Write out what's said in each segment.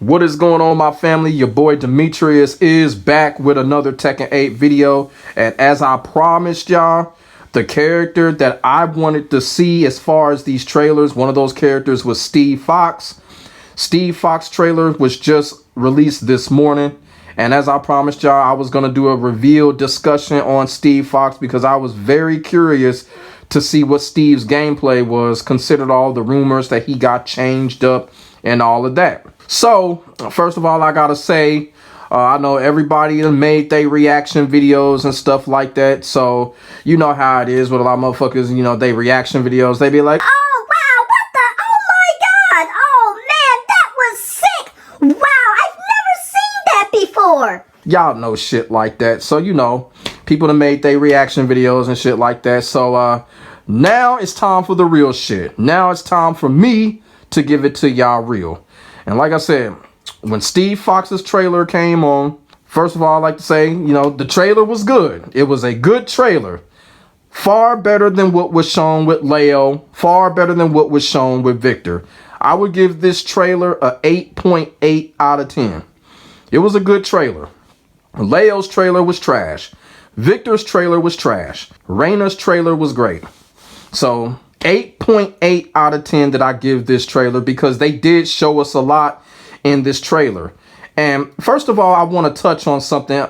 What is going on, my family? Your boy Demetrius is back with another Tekken 8 video. And as I promised y'all, the character that I wanted to see as far as these trailers, one of those characters was Steve Fox. Steve Fox trailer was just released this morning. And as I promised y'all, I was going to do a reveal discussion on Steve Fox because I was very curious to see what Steve's gameplay was, considered all the rumors that he got changed up and all of that. So, first of all, I gotta say, I know everybody made their reaction videos and stuff like that. So, you know how it is with a lot of motherfuckers, you know, they reaction videos. They be like, oh, wow, what the? Oh, my God. Oh, man, that was sick. Wow, I've never seen that before. Y'all know shit like that. So, you know, people that made their reaction videos and shit like that. So, now it's time for the real shit. Now it's time for me to give it to y'all real. And like I said, when Steve Fox's trailer came on, first of all, I'd like to say, you know, the trailer was good. It was a good trailer. Far better than what was shown with Leo. Far better than what was shown with Victor. I would give this trailer a 8.8 out of 10. It was a good trailer. Leo's trailer was trash. Victor's trailer was trash. Reina's trailer was great. So 8.8 out of 10 that I give this trailer because they did show us a lot in this trailer. And first of all, I want to touch on something.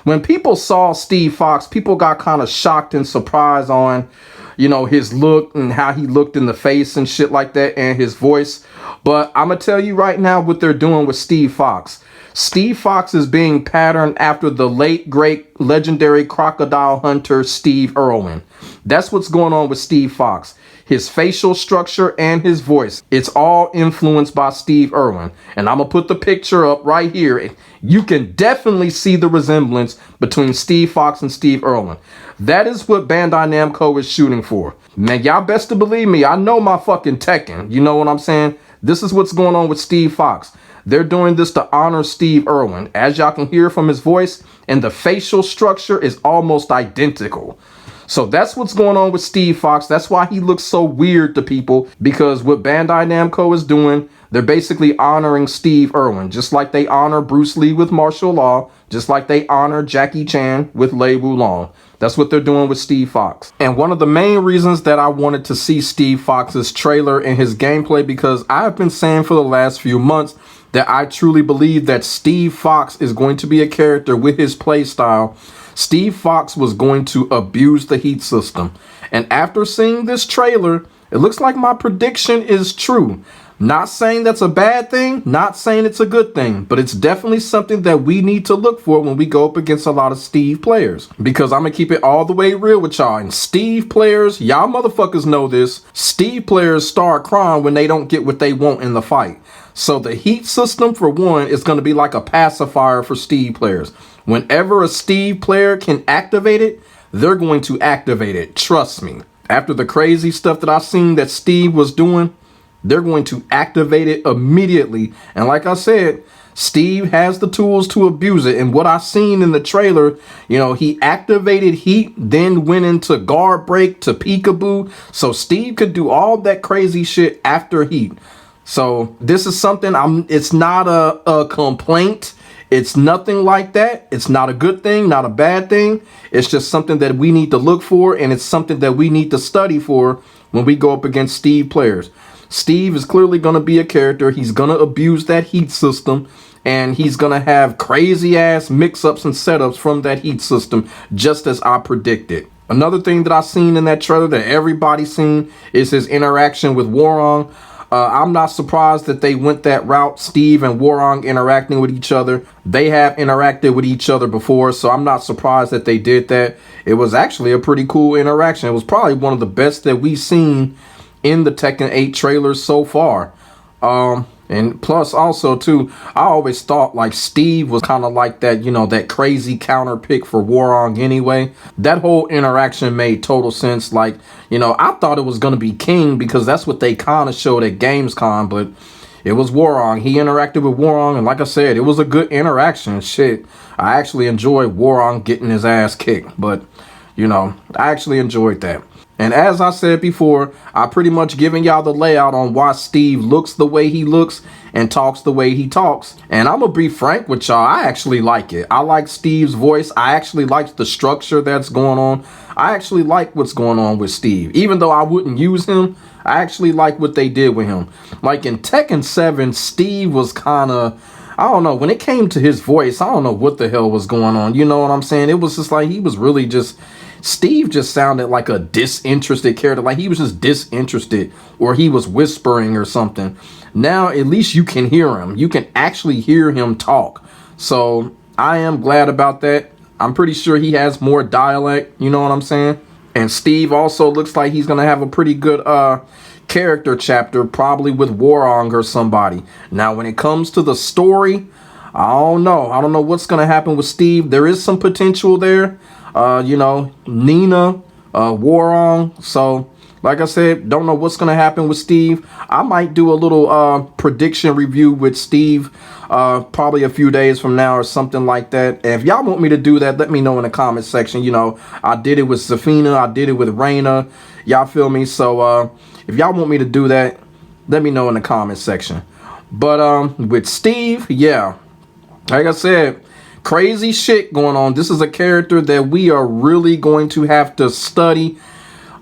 When people saw Steve Fox, people got kind of shocked and surprised on, you know, his look and how he looked in the face and shit like that and his voice. But I'm going to tell you right now what they're doing with Steve Fox. Steve Fox is being patterned after the late, great, legendary crocodile hunter, Steve Irwin. That's what's going on with Steve Fox. His facial structure and his voice. It's all influenced by Steve Irwin. And I'm going to put the picture up right here. You can definitely see the resemblance between Steve Fox and Steve Irwin. That is what Bandai Namco is shooting for. Man, y'all best to believe me. I know my fucking Tekken. You know what I'm saying? This is what's going on with Steve Fox. They're doing this to honor Steve Irwin. As y'all can hear from his voice, and the facial structure is almost identical. So that's what's going on with Steve Fox. That's why he looks so weird to people, because what Bandai Namco is doing, they're basically honoring Steve Irwin, just like they honor Bruce Lee with martial law, just like they honor Jackie Chan with Lei Wulong. That's what they're doing with Steve Fox. And one of the main reasons that I wanted to see Steve Fox's trailer and his gameplay, because I've been saying for the last few months that I truly believe that Steve Fox is going to be a character with his play style. Steve Fox was going to abuse the heat system. And after seeing this trailer, it looks like my prediction is true. Not saying that's a bad thing, not saying it's a good thing, but it's definitely something that we need to look for when we go up against a lot of Steve players. Because I'm going to keep it all the way real with y'all. And Steve players, y'all motherfuckers know this, Steve players start crying when they don't get what they want in the fight. So the heat system, for one, is going to be like a pacifier for Steve players. Whenever a Steve player can activate it, they're going to activate it. Trust me. After the crazy stuff that I've seen that Steve was doing, they're going to activate it immediately. And like I said, Steve has the tools to abuse it. And what I've seen in the trailer, you know, he activated heat, then went into guard break to peekaboo. So Steve could do all that crazy shit after heat. So this is something, it's not a complaint. It's nothing like that. It's not a good thing, not a bad thing. It's just something that we need to look for, and it's something that we need to study for when we go up against Steve players. Steve is clearly going to be a character. He's going to abuse that heat system, and he's going to have crazy ass mix-ups and setups from that heat system, just as I predicted. Another thing that I've seen in that trailer that everybody's seen is his interaction with Warong. I'm not surprised that they went that route, Steve and Warong interacting with each other. They have interacted with each other before, so I'm not surprised that they did that. It was actually a pretty cool interaction. It was probably one of the best that we've seen in the Tekken 8 trailers so far. And plus also too, I always thought like Steve was kind of like that, you know, that crazy counter pick for Warong anyway. That whole interaction made total sense. Like, you know, I thought it was going to be King because that's what they kind of showed at Gamescom, but it was Warong. He interacted with Warong, and like I said, it was a good interaction. Shit, I actually enjoyed Warong getting his ass kicked, but, you know, I actually enjoyed that. And as I said before, I pretty much given y'all the layout on why Steve looks the way he looks and talks the way he talks. And I'm gonna be frank with y'all, I actually like it. I like Steve's voice. I actually like the structure that's going on. I actually like what's going on with Steve. Even though I wouldn't use him, I actually like what they did with him. Like in Tekken 7, Steve was kind of, I don't know, when it came to his voice, I don't know what the hell was going on. You know what I'm saying? It was just like, he was really just, Steve just sounded like a disinterested character. Like he was just disinterested, or he was whispering or something. Now, at least you can hear him. You can actually hear him talk. So I am glad about that. I'm pretty sure he has more dialect. You know what I'm saying? And Steve also looks like he's going to have a pretty good character chapter, probably with Warong or somebody. Now, when it comes to the story, I don't know. I don't know what's going to happen with Steve. There is some potential there. You know, Nina, Warong. So, like I said, don't know what's going to happen with Steve. I might do a little prediction review with Steve probably a few days from now or something like that. And if y'all want me to do that, let me know in the comment section. You know, I did it with Zafina. I did it with Reina. Y'all feel me? So if y'all want me to do that, let me know in the comment section. But with Steve, yeah, like I said, crazy shit going on. This is a character that we are really going to have to study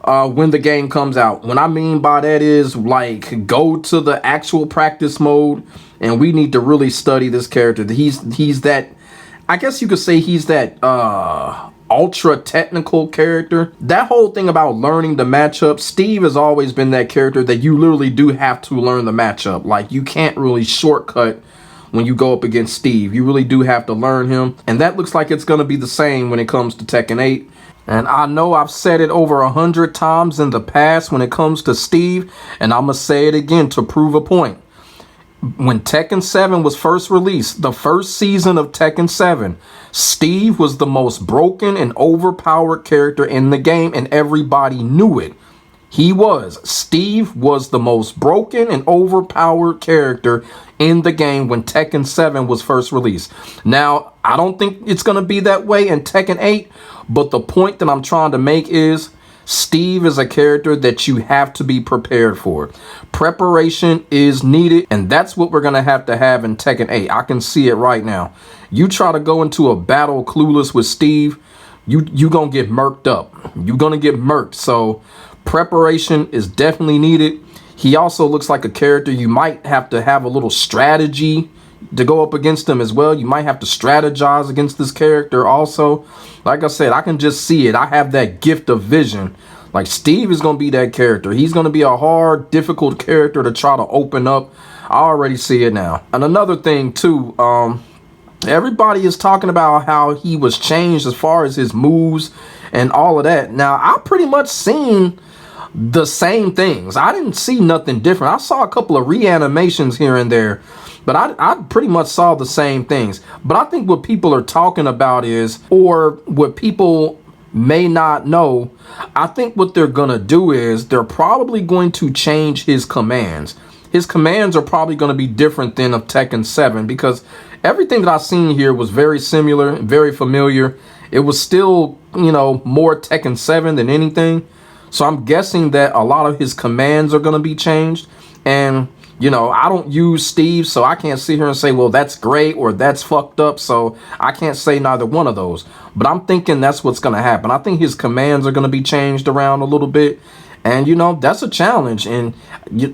when the game comes out. What I mean by that is, like, go to the actual practice mode, and we need to really study this character. He's that, I guess you could say he's that ultra technical character. That whole thing about learning the matchup, Steve has always been that character that you literally do have to learn the matchup. Like, you can't really shortcut when you go up against Steve. You really do have to learn him, and that looks like it's going to be the same when it comes to Tekken 8. And I know I've said it over 100 times in the past when it comes to Steve, and I'm going to say it again to prove a point. When Tekken 7 was first released, the first season of Tekken 7, Steve was the most broken and overpowered character in the game, and everybody knew it. Steve was the most broken and overpowered character in the game when Tekken 7 was first released. Now, I don't think it's going to be that way in Tekken 8, but the point that I'm trying to make is Steve is a character that you have to be prepared for. Preparation is needed, and that's what we're going to have in Tekken 8. I can see it right now. You try to go into a battle clueless with Steve, you going to get murked up. You're going to get murked. So preparation is definitely needed. He also looks like a character you might have to have a little strategy to go up against him as well. You might have to strategize against this character also. Like I said, I can just see it. I have that gift of vision. Like, Steve is going to be that character. He's going to be a hard, difficult character to try to open up. I already see it now. And another thing too, everybody is talking about how he was changed as far as his moves and all of that. Now, I pretty much seen the same things. I didn't see nothing different. I saw a couple of reanimations here and there, but I pretty much saw the same things. But I think what people are talking about is, or what people may not know, I think what they're gonna do is they're probably going to change his commands. His commands are probably going to be different than of Tekken 7, because everything that I've seen here was very similar, very familiar. It was still, you know, more Tekken 7 than anything. So I'm guessing that a lot of his commands are going to be changed. And, you know, I don't use Steve, so I can't sit here and say, well, that's great or that's fucked up. So I can't say neither one of those. But I'm thinking that's what's going to happen. I think his commands are going to be changed around a little bit. And, you know, that's a challenge. And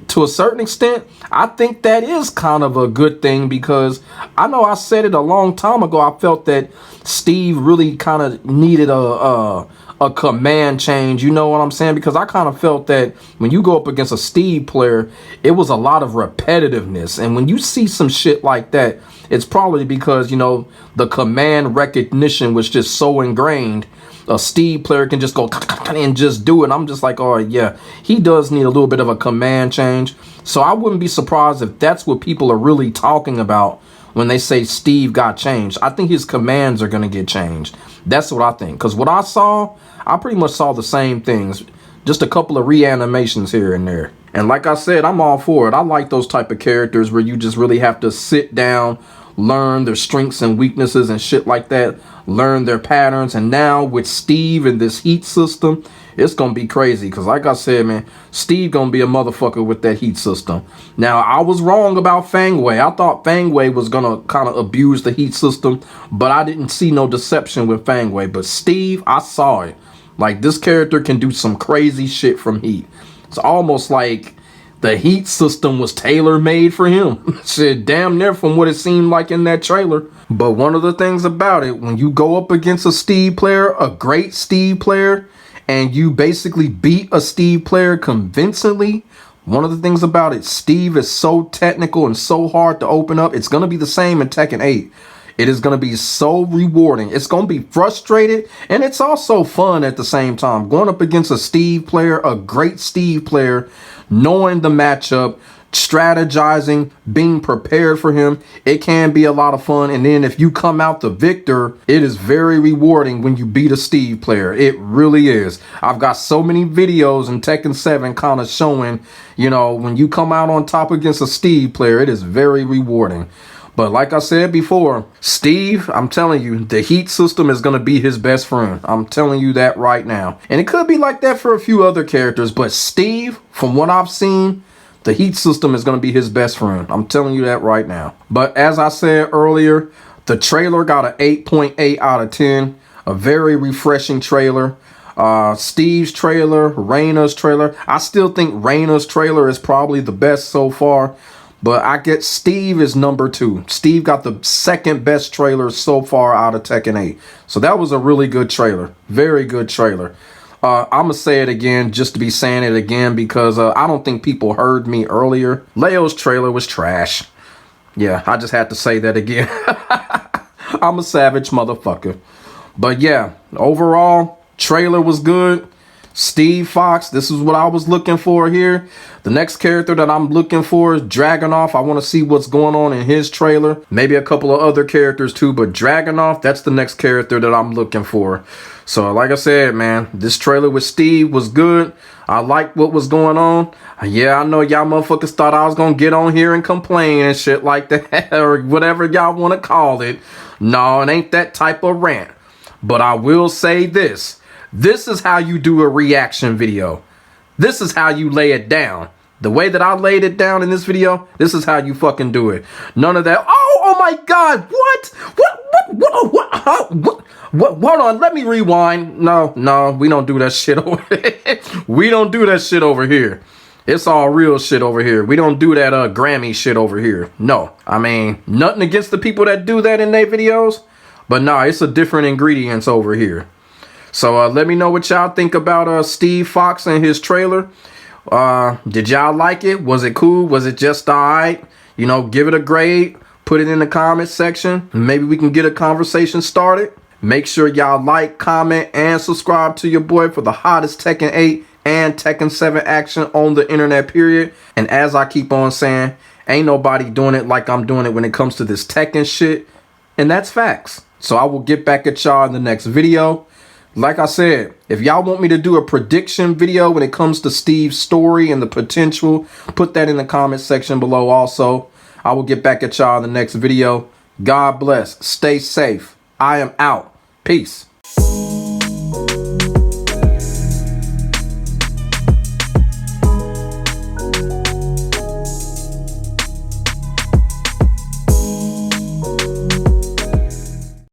to a certain extent, I think that is kind of a good thing, because I know I said it a long time ago. I felt that Steve really kind of needed a command change. You know what I'm saying? Because I kind of felt that when you go up against a Steve player, it was a lot of repetitiveness. And when you see some shit like that, it's probably because, you know, the command recognition was just so ingrained. A Steve player can just go and just do it. I'm just like, oh yeah, he does need a little bit of a command change. So I wouldn't be surprised if that's what people are really talking about when they say Steve got changed. I think his commands are going to get changed. That's what I think. Because what I saw, I pretty much saw the same things. Just a couple of reanimations here and there. And like I said, I'm all for it. I like those type of characters where you just really have to sit down, learn their strengths and weaknesses and shit like that, learn their patterns. And now with Steve and this heat system, It's gonna be crazy because, like I said, man, Steve gonna be a motherfucker with that heat system. Now, I was wrong about Fang Wei. I thought Fang Wei was gonna kind of abuse the heat system, but I didn't see no deception with Fang Wei. But Steve, I saw it. Like, this character can do some crazy shit from heat. It's almost like the heat system was tailor-made for him. Shit, damn near from what it seemed like in that trailer. But one of the things about it, when you go up against a Steve player, a great Steve player, and you basically beat a Steve player convincingly, one of the things about it, Steve is so technical and so hard to open up. It's going to be the same in Tekken 8. It is going to be so rewarding. It's going to be frustrated, and it's also fun at the same time. Going up against a Steve player, a great Steve player, knowing the matchup, strategizing, being prepared for him, it can be a lot of fun. And then if you come out the victor, it is very rewarding when you beat a Steve player. It really is. I've got so many videos in Tekken 7 kind of showing, you know, when you come out on top against a Steve player, it is very rewarding. But like I said before, Steve, I'm telling you, the heat system is going to be his best friend. I'm telling you that right now. And it could be like that for a few other characters, but Steve, from what I've seen, the heat system is going to be his best friend. I'm telling you that right now. But as I said earlier, the trailer got an 8.8 out of 10. A very refreshing trailer. Steve's trailer, Reina's trailer. I still think Reina's trailer is probably the best so far. But I get Steve is number 2. Steve got the second best trailer so far out of Tekken 8. So that was a really good trailer. Very good trailer. I'm going to say it again just to be saying it again because I don't think people heard me earlier. Leo's trailer was trash. Yeah, I just had to say that again. I'm a savage motherfucker. But yeah, overall, trailer was good. Steve Fox, this is what I was looking for here. The next character that I'm looking for is Dragunov. I want to see what's going on in his trailer. Maybe a couple of other characters too, but Dragunov, that's the next character that I'm looking for. So like I said, man, this trailer with Steve was good. I liked what was going on. Yeah, I know y'all motherfuckers thought I was going to get on here and complain and shit like that or whatever y'all want to call it. No, it ain't that type of rant. But I will say this. This is how you do a reaction video. This is how you lay it down. The way that I laid it down in this video, this is how you fucking do it. None of that, oh my God, what? Hold on, let me rewind. No, we don't do that shit over here. We don't do that shit over here. It's all real shit over here. We don't do that Grammy shit over here. No, I mean, nothing against the people that do that in their videos, but nah, it's a different ingredients over here. So let me know what y'all think about Steve Fox and his trailer. Did y'all like it? Was it cool? Was it just alright? You know, give it a grade. Put it in the comment section. Maybe we can get a conversation started. Make sure y'all like, comment, and subscribe to your boy for the hottest Tekken 8 and Tekken 7 action on the internet, period. And as I keep on saying, ain't nobody doing it like I'm doing it when it comes to this Tekken shit. And that's facts. So I will get back at y'all in the next video. Like I said, if y'all want me to do a prediction video when it comes to Steve's story and the potential, put that in the comment section below also. I will get back at y'all in the next video. God bless. Stay safe. I am out. Peace.